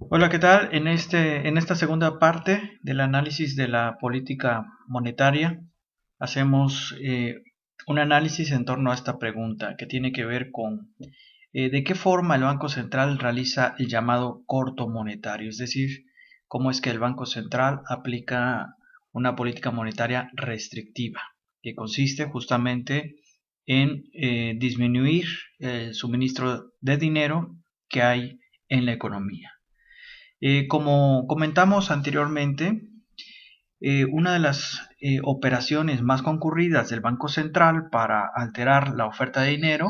Hola, ¿qué tal? En esta segunda parte del análisis de la política monetaria, hacemos un análisis en torno a esta pregunta que tiene que ver con de qué forma el Banco Central realiza el llamado corto monetario, es decir, cómo es que el Banco Central aplica una política monetaria restrictiva, que consiste justamente en disminuir el suministro de dinero que hay en la economía. Como comentamos anteriormente, una de las operaciones más concurridas del Banco Central para alterar la oferta de dinero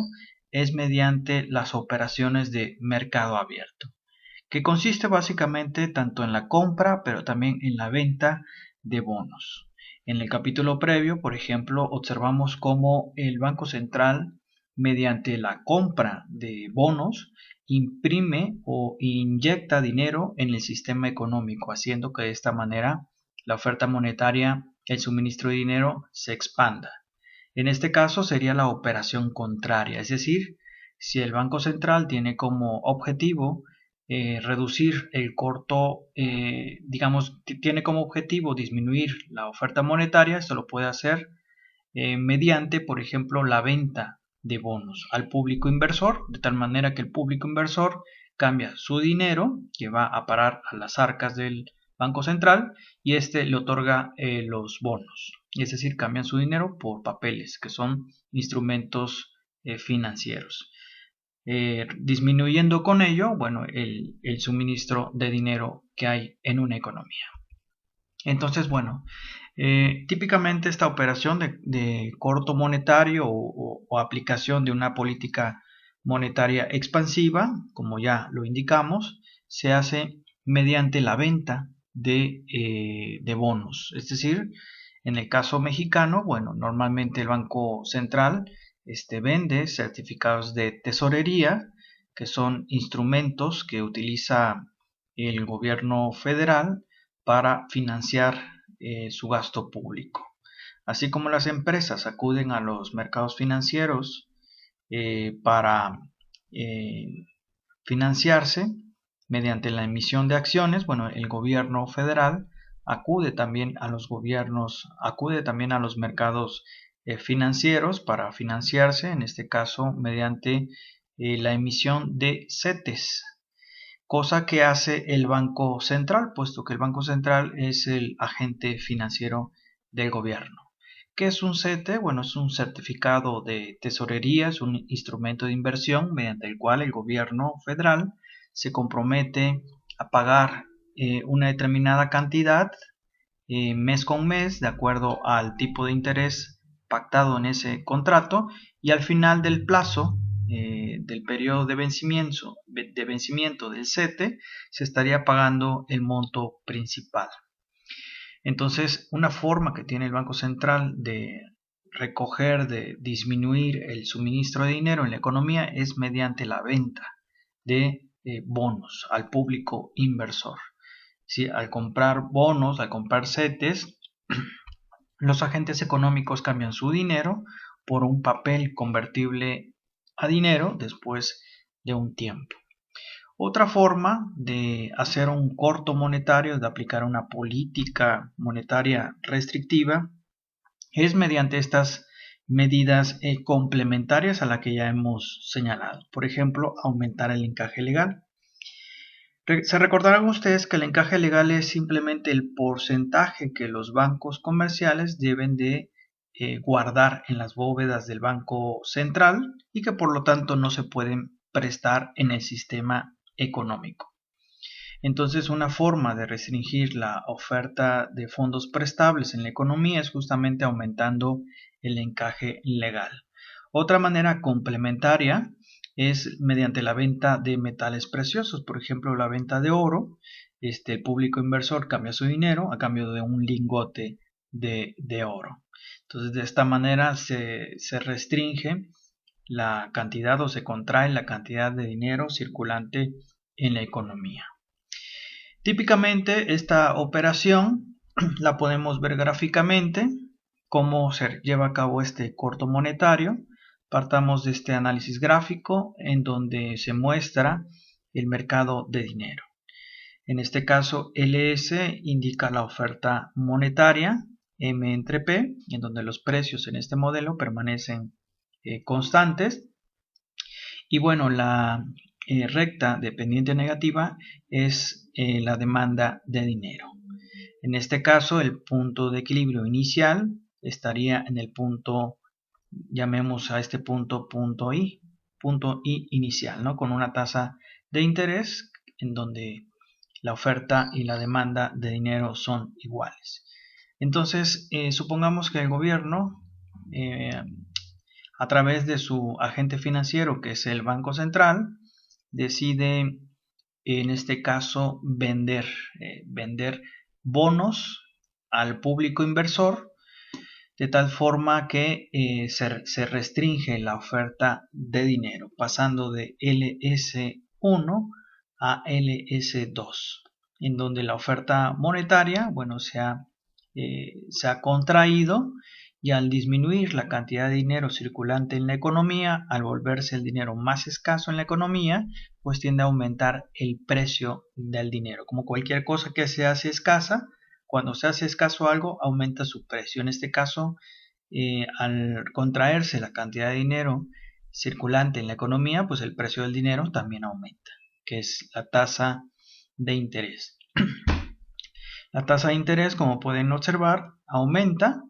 es mediante las operaciones de mercado abierto, que consiste básicamente tanto en la compra pero también en la venta de bonos. En el capítulo previo, por ejemplo, observamos cómo el Banco Central, mediante la compra de bonos, imprime o inyecta dinero en el sistema económico, haciendo que de esta manera la oferta monetaria, el suministro de dinero, se expanda. En este caso sería la operación contraria, es decir, si el Banco Central tiene como objetivo reducir el corto, digamos, tiene como objetivo disminuir la oferta monetaria, esto lo puede hacer mediante, por ejemplo, la venta de bonos al público inversor, de tal manera que el público inversor cambia su dinero, que va a parar a las arcas del Banco Central, y este le otorga los bonos, es decir, cambian su dinero por papeles, que son instrumentos financieros. Disminuyendo con ello, bueno, el suministro de dinero que hay en una economía. Entonces, bueno, típicamente esta operación de corto monetario o aplicación de una política monetaria expansiva, como ya lo indicamos, se hace mediante la venta de bonos. Es decir, en el caso mexicano, bueno, normalmente el Banco Central vende certificados de tesorería, que son instrumentos que utiliza el gobierno federal para financiar su gasto público. Así como las empresas acuden a los mercados financieros para eh, financiarse mediante la emisión de acciones, bueno, el gobierno federal acude también a los mercados financieros para financiarse, en este caso mediante la emisión de CETES, cosa que hace el Banco Central, puesto que el Banco Central es el agente financiero del gobierno. ¿Qué es un CETE? Bueno, es un certificado de tesorería, es un instrumento de inversión mediante el cual el gobierno federal se compromete a pagar una determinada cantidad mes con mes, de acuerdo al tipo de interés pactado en ese contrato, y al final del plazo del periodo de vencimiento del CETE se estaría pagando el monto principal. Entonces, una forma que tiene el Banco Central de recoger, de disminuir el suministro de dinero en la economía es mediante la venta de bonos al público inversor. ¿Sí? Al comprar bonos, al comprar CETES, los agentes económicos cambian su dinero por un papel convertible a dinero después de un tiempo. Otra forma de hacer un corto monetario, de aplicar una política monetaria restrictiva, es mediante estas medidas complementarias a la que ya hemos señalado. Por ejemplo, aumentar el encaje legal. Se recordarán ustedes que el encaje legal es simplemente el porcentaje que los bancos comerciales deben de guardar en las bóvedas del Banco Central y que por lo tanto no se pueden prestar en el sistema económico. Entonces, una forma de restringir la oferta de fondos prestables en la economía es justamente aumentando el encaje legal. Otra manera complementaria es mediante la venta de metales preciosos, por ejemplo, la venta de oro. El público inversor cambia su dinero a cambio de un lingote de oro. Entonces, de esta manera se restringe la cantidad o se contrae la cantidad de dinero circulante en la economía. Típicamente esta operación la podemos ver gráficamente, cómo se lleva a cabo este corto monetario. Partamos de este análisis gráfico en donde se muestra el mercado de dinero. En este caso, LS indica la oferta monetaria, M entre P, en donde los precios en este modelo permanecen constantes. Y bueno, la recta de pendiente negativa es la demanda de dinero. En este caso, el punto de equilibrio inicial estaría en el punto, llamemos a este punto punto I inicial, ¿no? Con una tasa de interés en donde la oferta y la demanda de dinero son iguales. Entonces, supongamos que el gobierno, a través de su agente financiero, que es el Banco Central, decide, en este caso, vender bonos al público inversor, de tal forma que se restringe la oferta de dinero, pasando de LS1 a LS2, en donde la oferta monetaria, bueno, se ha contraído, y al disminuir la cantidad de dinero circulante en la economía, al volverse el dinero más escaso en la economía, pues tiende a aumentar el precio del dinero. Como cualquier cosa que se hace escasa, cuando se hace escaso algo, aumenta su precio. En este caso, al contraerse la cantidad de dinero circulante en la economía, pues el precio del dinero también aumenta, que es la tasa de interés. La tasa de interés, como pueden observar, aumenta,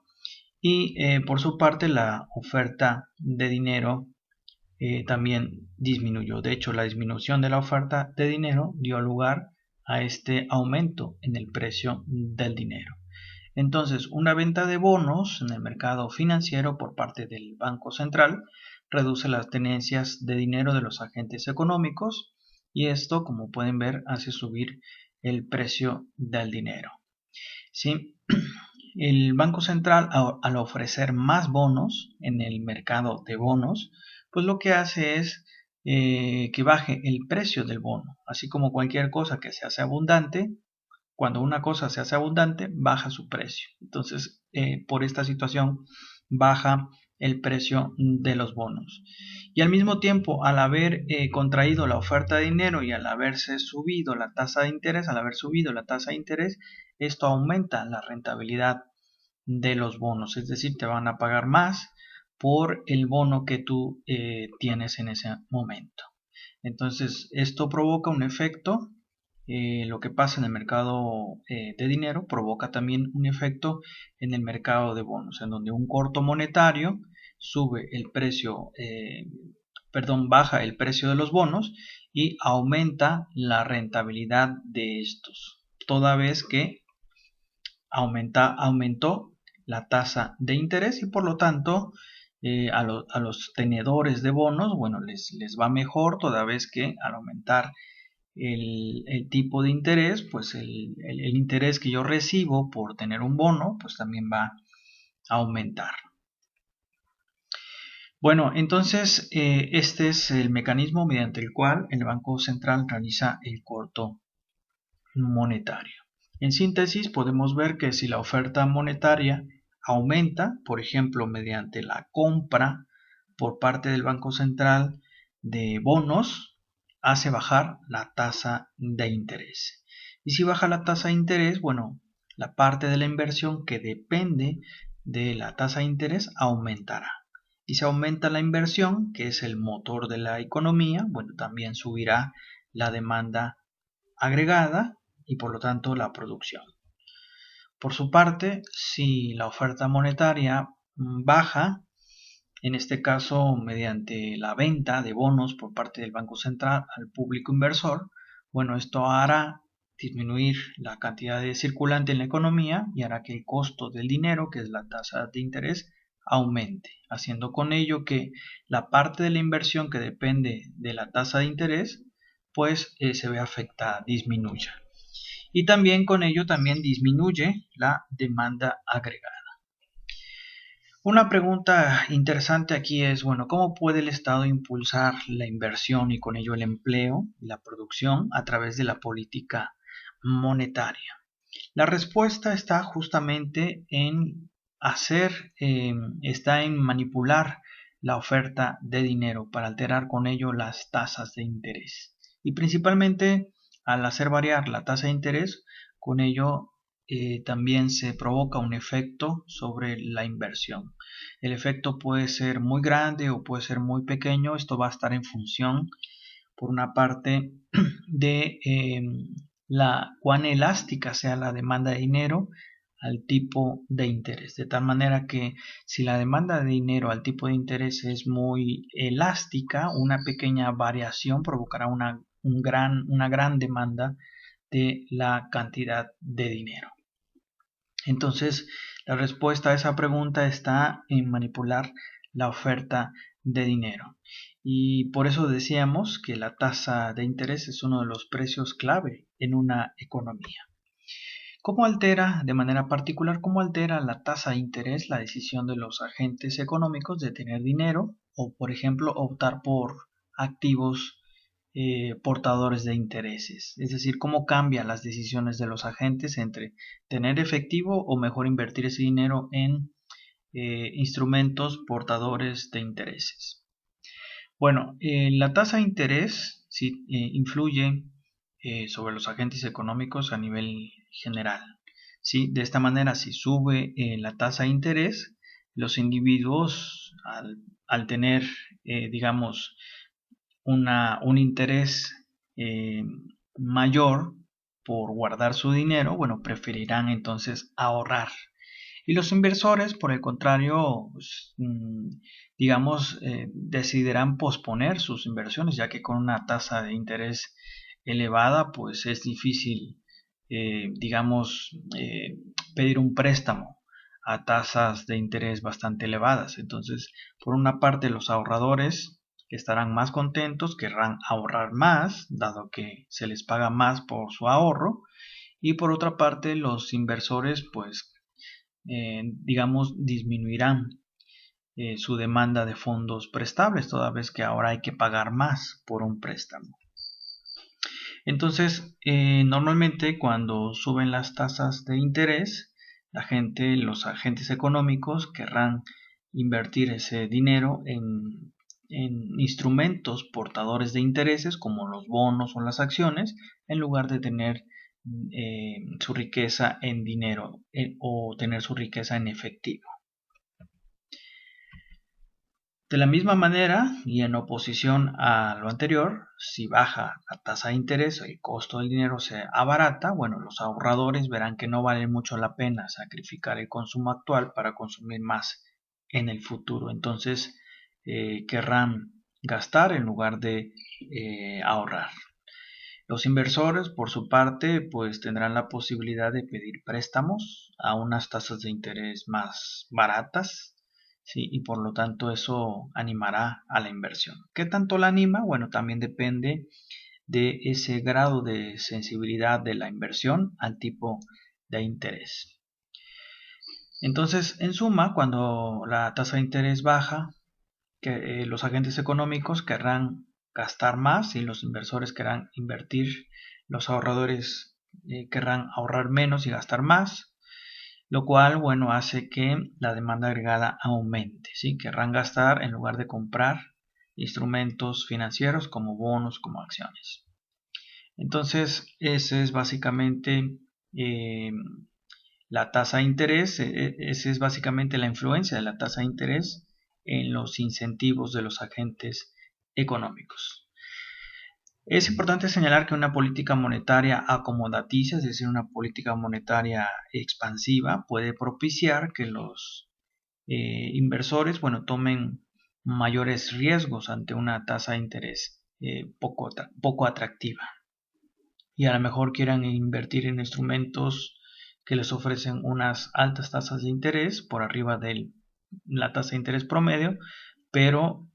y por su parte la oferta de dinero también disminuyó. De hecho, la disminución de la oferta de dinero dio lugar a este aumento en el precio del dinero. Entonces, una venta de bonos en el mercado financiero por parte del Banco Central reduce las tenencias de dinero de los agentes económicos, y esto, como pueden ver, hace subir el precio del dinero. ¿Sí? El Banco Central, al ofrecer más bonos en el mercado de bonos, pues lo que hace es que baje el precio del bono. Así como cualquier cosa que se hace abundante, cuando una cosa se hace abundante, baja su precio. Entonces, por esta situación, baja el precio de los bonos. Y al mismo tiempo, al haber contraído la oferta de dinero y al haberse subido la tasa de interés, esto aumenta la rentabilidad de los bonos. Es decir, te van a pagar más por el bono que tú tienes en ese momento. Entonces, esto provoca un efecto. Lo que pasa en el mercado de dinero provoca también un efecto en el mercado de bonos, en donde un corto monetario sube el precio, baja el precio de los bonos y aumenta la rentabilidad de estos, toda vez que aumentó la tasa de interés, y por lo tanto a los tenedores de bonos, bueno, les va mejor, toda vez que al aumentar el tipo de interés, pues el interés que yo recibo por tener un bono, pues también va a aumentar. Bueno, entonces este es el mecanismo mediante el cual el Banco Central realiza el corto monetario. En síntesis, podemos ver que si la oferta monetaria aumenta, por ejemplo, mediante la compra por parte del Banco Central de bonos, hace bajar la tasa de interés. Y si baja la tasa de interés, bueno, la parte de la inversión que depende de la tasa de interés aumentará. Y si aumenta la inversión, que es el motor de la economía, bueno, también subirá la demanda agregada y por lo tanto la producción. Por su parte, si la oferta monetaria baja, en este caso mediante la venta de bonos por parte del Banco Central al público inversor, bueno, esto hará disminuir la cantidad de circulante en la economía y hará que el costo del dinero, que es la tasa de interés, aumente, haciendo con ello que la parte de la inversión que depende de la tasa de interés, pues se ve afectada, disminuya. Y también con ello también disminuye la demanda agregada. Una pregunta interesante aquí es, bueno, ¿cómo puede el Estado impulsar la inversión y con ello el empleo y la producción a través de la política monetaria? La respuesta está justamente en está en manipular la oferta de dinero para alterar con ello las tasas de interés. Y principalmente al hacer variar la tasa de interés, con ello también se provoca un efecto sobre la inversión. El efecto puede ser muy grande o puede ser muy pequeño. Esto va a estar en función, por una parte, de cuán elástica sea la demanda de dinero al tipo de interés. De tal manera que si la demanda de dinero al tipo de interés es muy elástica, una pequeña variación provocará una gran demanda de la cantidad de dinero. Entonces, la respuesta a esa pregunta está en manipular la oferta de dinero. Y por eso decíamos que la tasa de interés es uno de los precios clave en una economía. ¿Cómo altera, de manera particular, cómo altera la tasa de interés la decisión de los agentes económicos de tener dinero o, por ejemplo, optar por activos portadores de intereses? Es decir, cómo cambian las decisiones de los agentes entre tener efectivo o mejor invertir ese dinero en instrumentos portadores de intereses. Bueno, la tasa de interés sí, influye sobre los agentes económicos a nivel general. ¿Sí? De esta manera, si sube la tasa de interés, los individuos al tener, digamos, un interés eh, mayor por guardar su dinero, bueno, preferirán entonces ahorrar. Y los inversores, por el contrario, pues, digamos, decidirán posponer sus inversiones, ya que con una tasa de interés elevada, pues es difícil, digamos, pedir un préstamo a tasas de interés bastante elevadas. Entonces, por una parte, los ahorradores estarán más contentos, querrán ahorrar más, dado que se les paga más por su ahorro, y por otra parte, los inversores, pues, digamos, disminuirán su demanda de fondos prestables, toda vez que ahora hay que pagar más por un préstamo. Entonces, normalmente cuando suben las tasas de interés, los agentes económicos querrán invertir ese dinero en instrumentos portadores de intereses como los bonos o las acciones, en lugar de tener su riqueza en dinero o tener su riqueza en efectivo. De la misma manera, y en oposición a lo anterior, si baja la tasa de interés, el costo del dinero se abarata, bueno, los ahorradores verán que no vale mucho la pena sacrificar el consumo actual para consumir más en el futuro. Entonces, querrán gastar en lugar de ahorrar. Los inversores, por su parte, pues tendrán la posibilidad de pedir préstamos a unas tasas de interés más baratas, ¿sí? Y por lo tanto eso animará a la inversión. ¿Qué tanto la anima? Bueno, también depende de ese grado de sensibilidad de la inversión al tipo de interés. Entonces, en suma, cuando la tasa de interés baja, los agentes económicos querrán gastar más y los inversores querrán invertir, los ahorradores querrán ahorrar menos y gastar más, lo cual, bueno, hace que la demanda agregada aumente, ¿sí? Querrán gastar en lugar de comprar instrumentos financieros como bonos, como acciones. Entonces, ese es básicamente la tasa de interés, esa es básicamente la influencia de la tasa de interés en los incentivos de los agentes económicos. Es importante señalar que una política monetaria acomodaticia, es decir, una política monetaria expansiva, puede propiciar que los inversores, bueno, tomen mayores riesgos ante una tasa de interés poco atractiva. Y a lo mejor quieran invertir en instrumentos que les ofrecen unas altas tasas de interés por arriba de la tasa de interés promedio, pero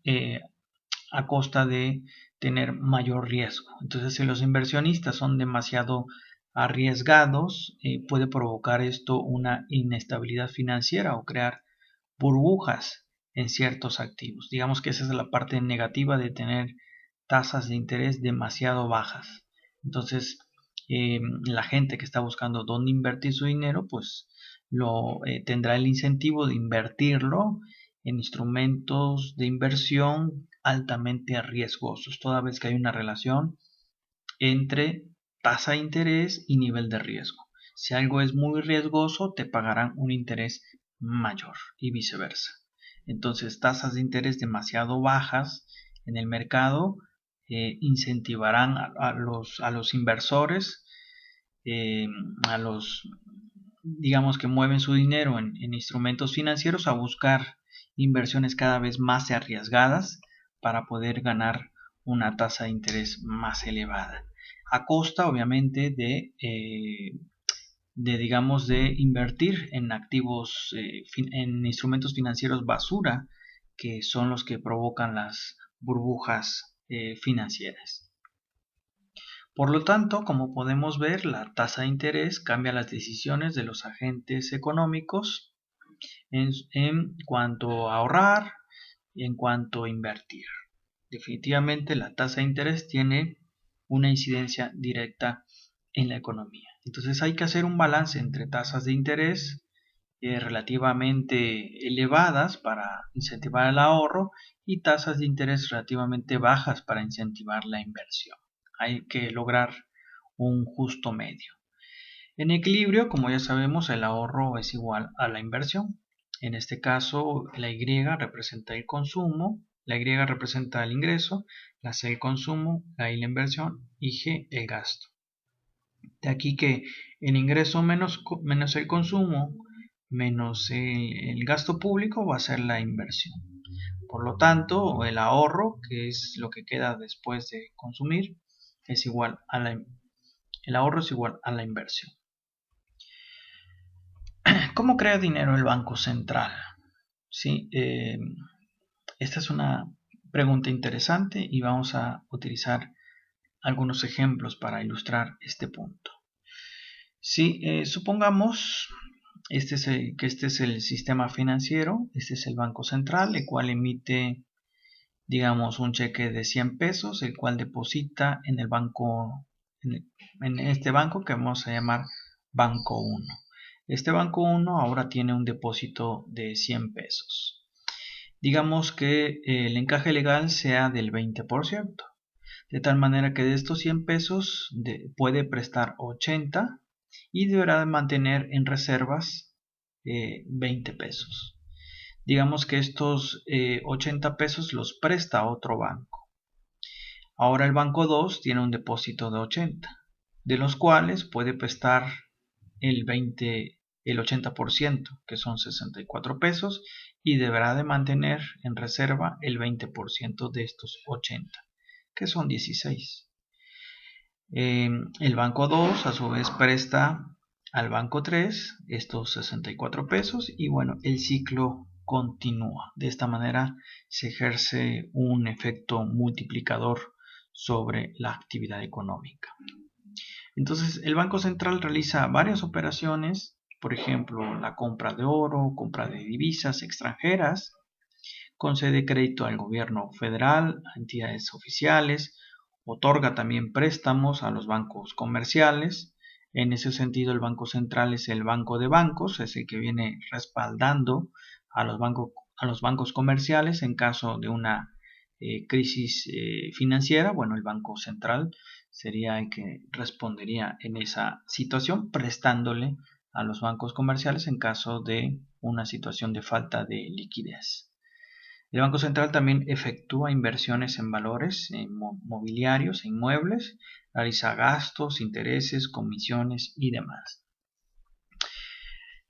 a costa de tener mayor riesgo. Entonces, si los inversionistas son demasiado arriesgados, puede provocar esto una inestabilidad financiera o crear burbujas en ciertos activos. Digamos que esa es la parte negativa de tener tasas de interés demasiado bajas. Entonces, la gente que está buscando dónde invertir su dinero, pues tendrá el incentivo de invertirlo en instrumentos de inversión altamente riesgosos, toda vez que hay una relación entre tasa de interés y nivel de riesgo. Si algo es muy riesgoso, te pagarán un interés mayor y viceversa. Entonces, tasas de interés demasiado bajas en el mercado incentivarán a los inversores, a los, digamos, que mueven su dinero en instrumentos financieros, a buscar inversiones cada vez más arriesgadas para poder ganar una tasa de interés más elevada, a costa obviamente digamos, de invertir en activos, en instrumentos financieros basura, que son los que provocan las burbujas financieras. Por lo tanto, como podemos ver, la tasa de interés cambia las decisiones de los agentes económicos en cuanto a ahorrar y en cuanto a invertir. Definitivamente la tasa de interés tiene una incidencia directa en la economía. Entonces hay que hacer un balance entre tasas de interés relativamente elevadas para incentivar el ahorro y tasas de interés relativamente bajas para incentivar la inversión. Hay que lograr un justo medio. En equilibrio, como ya sabemos, el ahorro es igual a la inversión. En este caso, la Y representa el consumo, la Y representa el ingreso, la C el consumo, la I la inversión y G el gasto. De aquí que el ingreso menos el consumo menos el gasto público va a ser la inversión. Por lo tanto, el ahorro, que es lo que queda después de consumir, es igual a el ahorro es igual a la inversión. ¿Cómo crea dinero el Banco Central? Sí, esta es una pregunta interesante y vamos a utilizar algunos ejemplos para ilustrar este punto. Si supongamos que este es el sistema financiero, este es el Banco Central, el cual emite, digamos, un cheque de 100 pesos, el cual deposita en el banco, en este banco que vamos a llamar Banco 1. Este Banco 1 ahora tiene un depósito de 100 pesos. Digamos que el encaje legal sea del 20%, de tal manera que de estos 100 pesos puede prestar 80 y deberá de mantener en reservas 20 pesos. Digamos que estos 80 pesos los presta a otro banco. Ahora el banco 2 tiene un depósito de 80, de los cuales puede prestar el 80%, que son 64 pesos, y deberá de mantener en reserva el 20% de estos 80, que son 16. El banco 2 a su vez presta al banco 3 estos 64 pesos y bueno, el ciclo continúa. De esta manera se ejerce un efecto multiplicador sobre la actividad económica. Entonces el Banco Central realiza varias operaciones, por ejemplo la compra de oro, compra de divisas extranjeras, concede crédito al gobierno federal, a entidades oficiales, otorga también préstamos a los bancos comerciales. En ese sentido, el Banco Central es el banco de bancos, es el que viene respaldando a los bancos comerciales en caso de una crisis financiera. Bueno, el Banco Central sería el que respondería en esa situación, prestándole a los bancos comerciales en caso de una situación de falta de liquidez. El Banco Central también efectúa inversiones en valores mobiliarios e inmuebles, realiza gastos, intereses, comisiones y demás.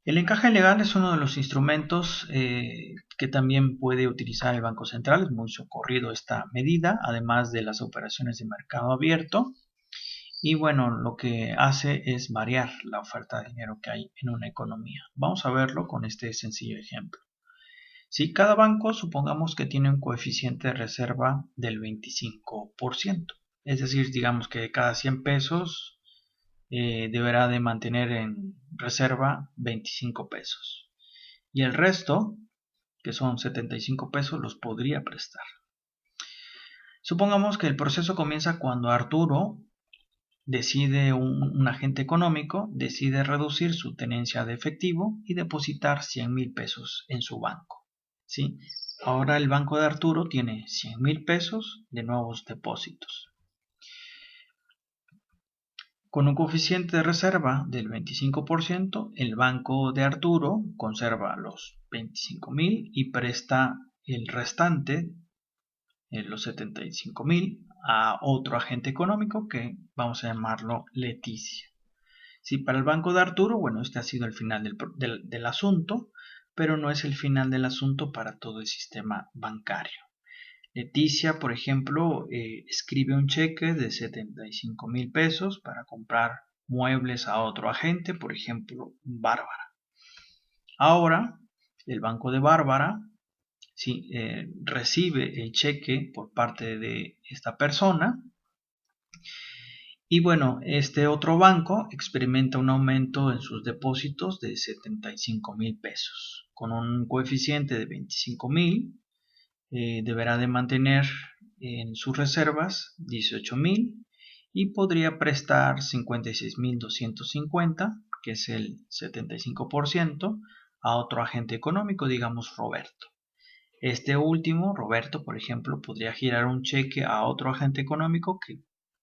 El encaje legal es uno de los instrumentos que también puede utilizar el Banco Central. Es muy socorrido esta medida, además de las operaciones de mercado abierto. Y bueno, lo que hace es variar la oferta de dinero que hay en una economía. Vamos a verlo con este sencillo ejemplo. Si cada banco supongamos que tiene un coeficiente de reserva del 25%, es decir, digamos que cada 100 pesos deberá de mantener en reserva 25 pesos y el resto, que son 75 pesos, los podría prestar. Supongamos que el proceso comienza cuando Arturo decide, un agente económico decide reducir su tenencia de efectivo y depositar 100,000 pesos en su banco. ¿Sí? Ahora el banco de Arturo tiene 100,000 pesos de nuevos depósitos. Con un coeficiente de reserva del 25%, el banco de Arturo conserva los 25.000 y presta el restante, los 75.000, a otro agente económico que vamos a llamarlo Leticia. Sí, para el banco de Arturo, bueno, este ha sido el final del asunto, pero no es el final del asunto para todo el sistema bancario. Leticia, por ejemplo, escribe un cheque de 75.000 pesos para comprar muebles a otro agente, por ejemplo, Bárbara. Ahora, el banco de Bárbara sí, recibe el cheque por parte de esta persona. Y bueno, este otro banco experimenta un aumento en sus depósitos de 75.000 pesos. Con un coeficiente de 25.000, deberá de mantener en sus reservas 18.000 y podría prestar 56.250, que es el 75%, a otro agente económico, digamos Roberto. Este último, Roberto, por ejemplo, podría girar un cheque a otro agente económico que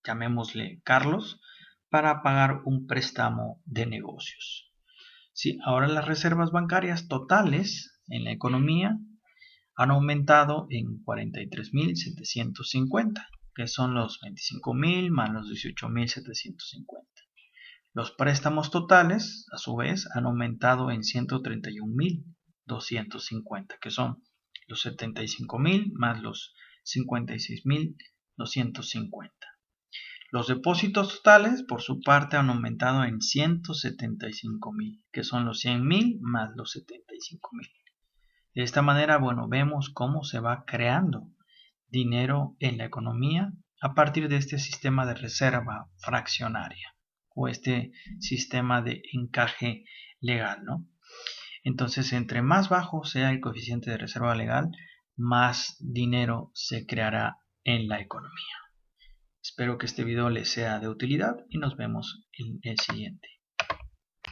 llamémosle Carlos para pagar un préstamo de negocios. Sí, ahora las reservas bancarias totales en la economía han aumentado en 43.750, que son los 25.000 más los 18.750. Los préstamos totales, a su vez, han aumentado en 131.250, que son los 75.000 más los 56.250. Los depósitos totales, por su parte, han aumentado en 175.000, que son los 100.000 más los 75.000. De esta manera, bueno, vemos cómo se va creando dinero en la economía a partir de este sistema de reserva fraccionaria o este sistema de encaje legal, ¿no? Entonces, entre más bajo sea el coeficiente de reserva legal, más dinero se creará en la economía. Espero que este video les sea de utilidad y nos vemos en el siguiente.